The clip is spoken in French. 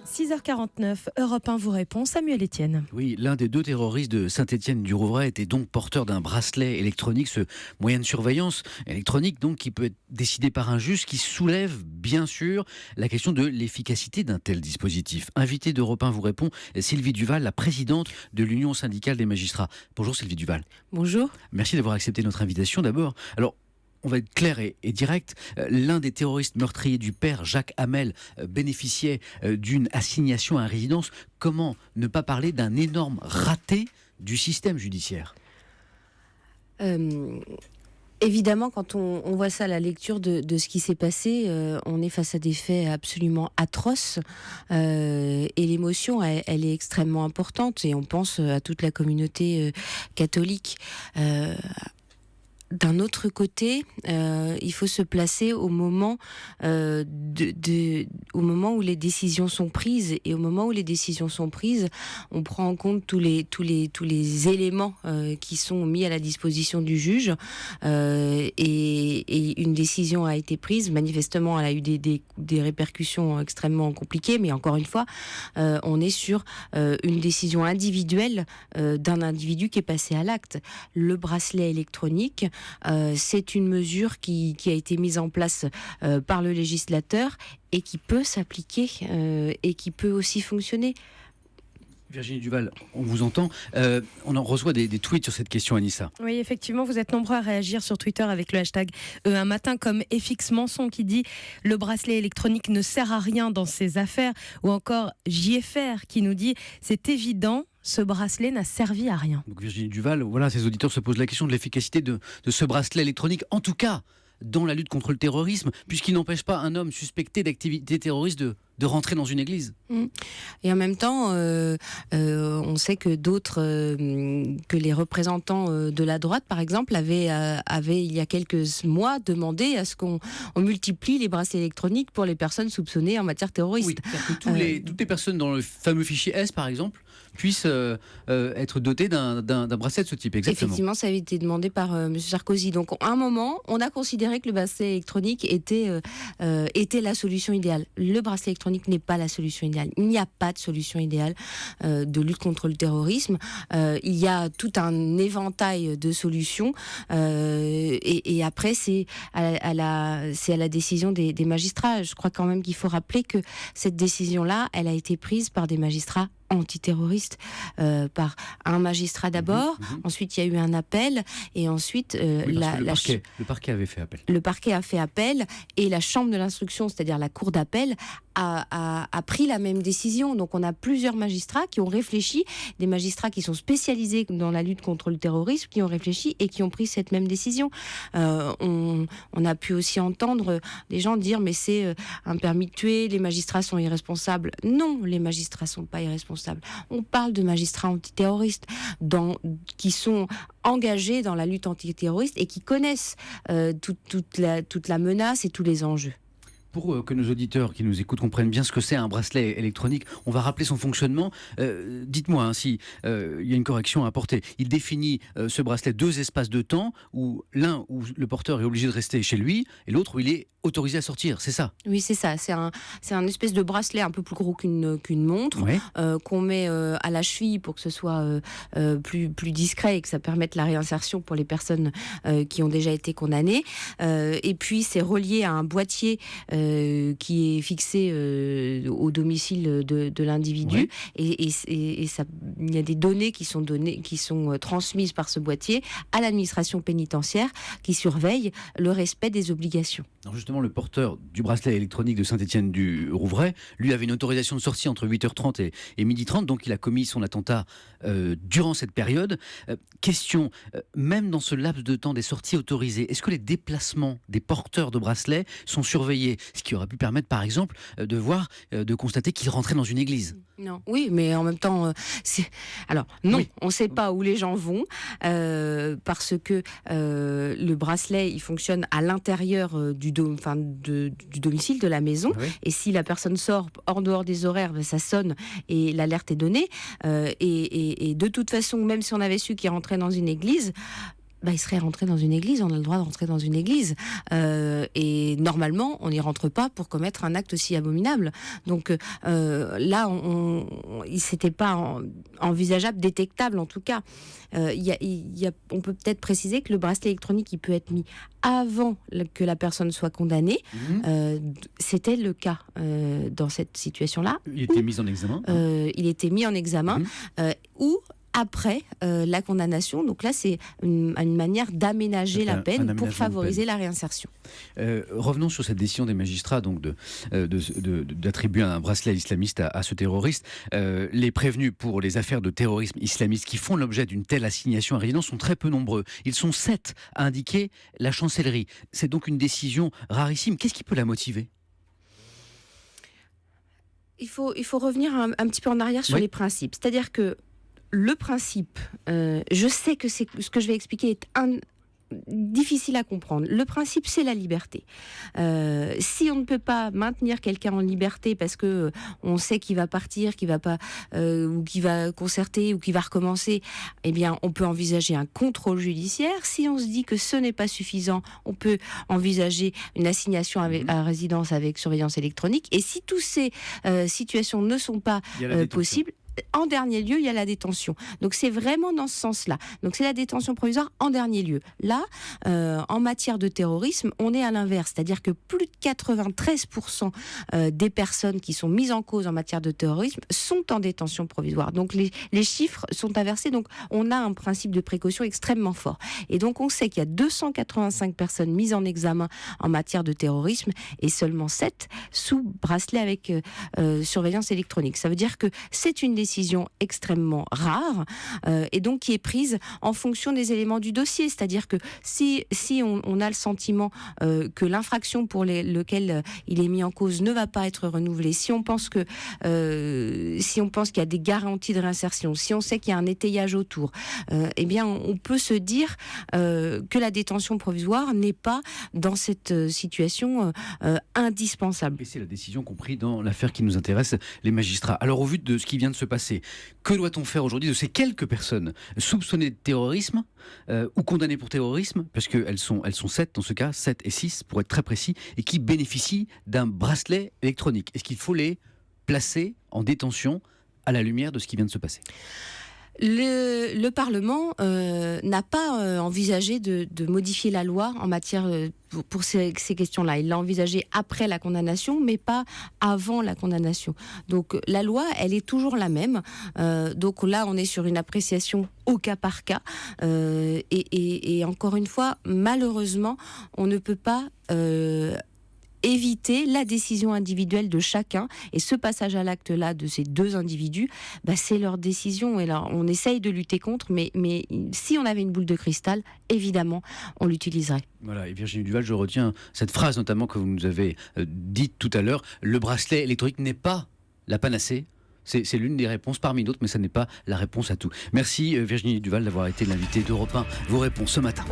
6h49, Europe 1 vous répond, Samuel Etienne. Oui, l'un des 2 terroristes de Saint-Étienne-du-Rouvray était donc porteur d'un bracelet électronique, ce moyen de surveillance électronique donc qui peut être décidé par un juge, qui soulève bien sûr la question de l'efficacité d'un tel dispositif. Invité d'Europe 1 vous répond, Sylvie Duval, la présidente de l'Union syndicale des magistrats. Bonjour Sylvie Duval. Bonjour. Merci d'avoir accepté notre invitation d'abord. Alors, on va être clair et direct. L'un des terroristes meurtriers du père, Jacques Hamel, bénéficiait d'une assignation à résidence. Comment ne pas parler d'un énorme raté du système judiciaire ? Évidemment, quand on voit ça à la lecture de ce qui s'est passé, on est face à des faits absolument atroces et l'émotion, elle est extrêmement importante et on pense à toute la communauté catholique. D'un autre côté, il faut se placer au moment au moment où les décisions sont prises, et au moment où les décisions sont prises, on prend en compte tous les éléments qui sont mis à la disposition du juge, et une décision a été prise. Manifestement, elle a eu des répercussions extrêmement compliquées, mais encore une fois, on est sur une décision individuelle d'un individu qui est passé à l'acte. Le bracelet électronique, c'est une mesure qui a été mise en place par le législateur et qui peut s'appliquer et qui peut aussi fonctionner. Virginie Duval, on vous entend. On en reçoit des tweets sur cette question, Anissa. Oui, effectivement, vous êtes nombreux à réagir sur Twitter avec le hashtag un matin, comme FX Manson qui dit « Le bracelet électronique ne sert à rien dans ces affaires », ou encore JFR qui nous dit « C'est évident, ce bracelet n'a servi à rien ». Donc Virginie Duval, voilà, ces auditeurs se posent la question de l'efficacité de ce bracelet électronique, en tout cas dans la lutte contre le terrorisme, puisqu'il n'empêche pas un homme suspecté d'activité terroriste de rentrer dans une église. Et en même temps, on sait que d'autres, que les représentants de la droite, par exemple, avaient il y a quelques mois demandé à ce qu'on multiplie les bracelets électroniques pour les personnes soupçonnées en matière terroriste. Oui, c'est-à-dire que toutes les personnes dans le fameux fichier S, par exemple, puissent être dotées d'un bracelet de ce type. Exactement. Effectivement, ça avait été demandé par M. Sarkozy. Donc, à un moment, on a considéré que le bracelet électronique était la solution idéale. Le bracelet électronique n'est pas la solution idéale. Il n'y a pas de solution idéale de lutte contre le terrorisme. Il y a tout un éventail de solutions et après c'est à la décision des magistrats. Je crois quand même qu'il faut rappeler que cette décision-là, elle a été prise par des magistrats antiterroristes, par un magistrat d'abord, ensuite il y a eu un appel, et ensuite le parquet avait fait appel. Le parquet a fait appel, et la chambre de l'instruction, c'est-à-dire la cour d'appel, a pris la même décision. Donc on a plusieurs magistrats qui ont réfléchi, des magistrats qui sont spécialisés dans la lutte contre le terrorisme, qui ont réfléchi et qui ont pris cette même décision. On a pu aussi entendre des gens dire mais c'est un permis de tuer, les magistrats sont irresponsables. Non, les magistrats sont pas irresponsables. On parle de magistrats antiterroristes qui sont engagés dans la lutte antiterroriste et qui connaissent toute la menace et tous les enjeux. Pour que nos auditeurs qui nous écoutent comprennent bien ce que c'est un bracelet électronique, on va rappeler son fonctionnement. Dites-moi si il y a une correction à apporter. Il définit ce bracelet 2 espaces de temps, où l'un où le porteur est obligé de rester chez lui et l'autre où il est autorisé à sortir, c'est ça ? Oui, c'est ça. C'est un espèce de bracelet un peu plus gros qu'une montre, ouais. Qu'on met à la cheville pour que ce soit plus discret et que ça permette la réinsertion pour les personnes qui ont déjà été condamnées. Et puis c'est relié à un boîtier qui est fixé au domicile de l'individu, ouais. Et ça, il y a des données qui sont transmises par ce boîtier à l'administration pénitentiaire qui surveille le respect des obligations. Alors justement, le porteur du bracelet électronique de Saint-Étienne-du-Rouvray, lui avait une autorisation de sortie entre 8h30 et 12h30, donc il a commis son attentat durant cette période. Question, même dans ce laps de temps des sorties autorisées, est-ce que les déplacements des porteurs de bracelets sont surveillés ? Ce qui aurait pu permettre, par exemple, de constater qu'ils rentraient dans une église. Non. Oui, mais en même temps, alors non, oui. On ne sait pas où les gens vont parce que le bracelet, il fonctionne à l'intérieur du domicile, de la maison. Oui. Et si la personne sort en dehors des horaires, ça sonne et l'alerte est donnée. Et de toute façon, même si on avait su qu'il rentrait dans une église, il serait rentré dans une église, on a le droit de rentrer dans une église. Et normalement, on n'y rentre pas pour commettre un acte aussi abominable. Donc là, c'était pas envisageable, détectable en tout cas. On peut peut-être préciser que le bracelet électronique, il peut être mis avant que la personne soit condamnée. C'était le cas dans cette situation-là. Il était mis en examen. Il était mis en examen. Ou après la condamnation. Donc là, c'est une manière d'aménager la peine pour favoriser la réinsertion. Revenons sur cette décision des magistrats donc d'attribuer un bracelet islamiste à ce terroriste. Les prévenus pour les affaires de terrorisme islamiste qui font l'objet d'une telle assignation à résidence sont très peu nombreux. Ils sont 7 à indiquer la chancellerie. C'est donc une décision rarissime. Qu'est-ce qui peut la motiver ? Il faut revenir un petit peu en arrière sur les principes. C'est-à-dire que le principe, je sais que ce que je vais expliquer est difficile à comprendre. Le principe, c'est la liberté. Si on ne peut pas maintenir quelqu'un en liberté parce que on sait qu'il va partir, qu'il va pas, ou qu'il va concerter, ou qu'il va recommencer, eh bien, on peut envisager un contrôle judiciaire. Si on se dit que ce n'est pas suffisant, on peut envisager une assignation à résidence avec surveillance électronique. Et si toutes ces situations ne sont pas possibles, en dernier lieu, il y a la détention. Donc c'est vraiment dans ce sens-là. Donc c'est la détention provisoire en dernier lieu. Là, en matière de terrorisme, on est à l'inverse. C'est-à-dire que plus de 93% des personnes qui sont mises en cause en matière de terrorisme sont en détention provisoire. Donc les chiffres sont inversés. Donc on a un principe de précaution extrêmement fort. Et donc on sait qu'il y a 285 personnes mises en examen en matière de terrorisme et seulement 7 sous bracelet avec surveillance électronique. Ça veut dire que c'est une décision extrêmement rare et donc qui est prise en fonction des éléments du dossier. C'est-à-dire que si on a le sentiment que l'infraction pour lequel il est mis en cause ne va pas être renouvelée, si on pense qu'il y a des garanties de réinsertion, si on sait qu'il y a un étayage autour, eh bien on peut se dire que la détention provisoire n'est pas dans cette situation indispensable. Et c'est la décision qu'ont pris dans l'affaire qui nous intéresse les magistrats. Alors au vu de ce qui vient de se passer, que doit-on faire aujourd'hui de ces quelques personnes soupçonnées de terrorisme ou condamnées pour terrorisme, parce qu'elles sont 7 dans ce cas, 7 et 6 pour être très précis, et qui bénéficient d'un bracelet électronique? Est-ce qu'il faut les placer en détention à la lumière de ce qui vient de se passer? Le Parlement n'a pas envisagé de modifier la loi en matière pour ces questions-là. Il l'a envisagé après la condamnation, mais pas avant la condamnation. Donc la loi, elle est toujours la même. Donc là, on est sur une appréciation au cas par cas. Et encore une fois, malheureusement, on ne peut pas éviter la décision individuelle de chacun, et ce passage à l'acte-là de ces deux individus, c'est leur décision, et là on essaye de lutter contre, mais si on avait une boule de cristal, évidemment on l'utiliserait. Voilà, et Virginie Duval, je retiens cette phrase notamment que vous nous avez dite tout à l'heure, le bracelet électronique n'est pas la panacée. C'est l'une des réponses parmi d'autres, mais ça n'est pas la réponse à tout. Merci Virginie Duval d'avoir été l'invitée d'Europe 1. Vos réponses ce matin.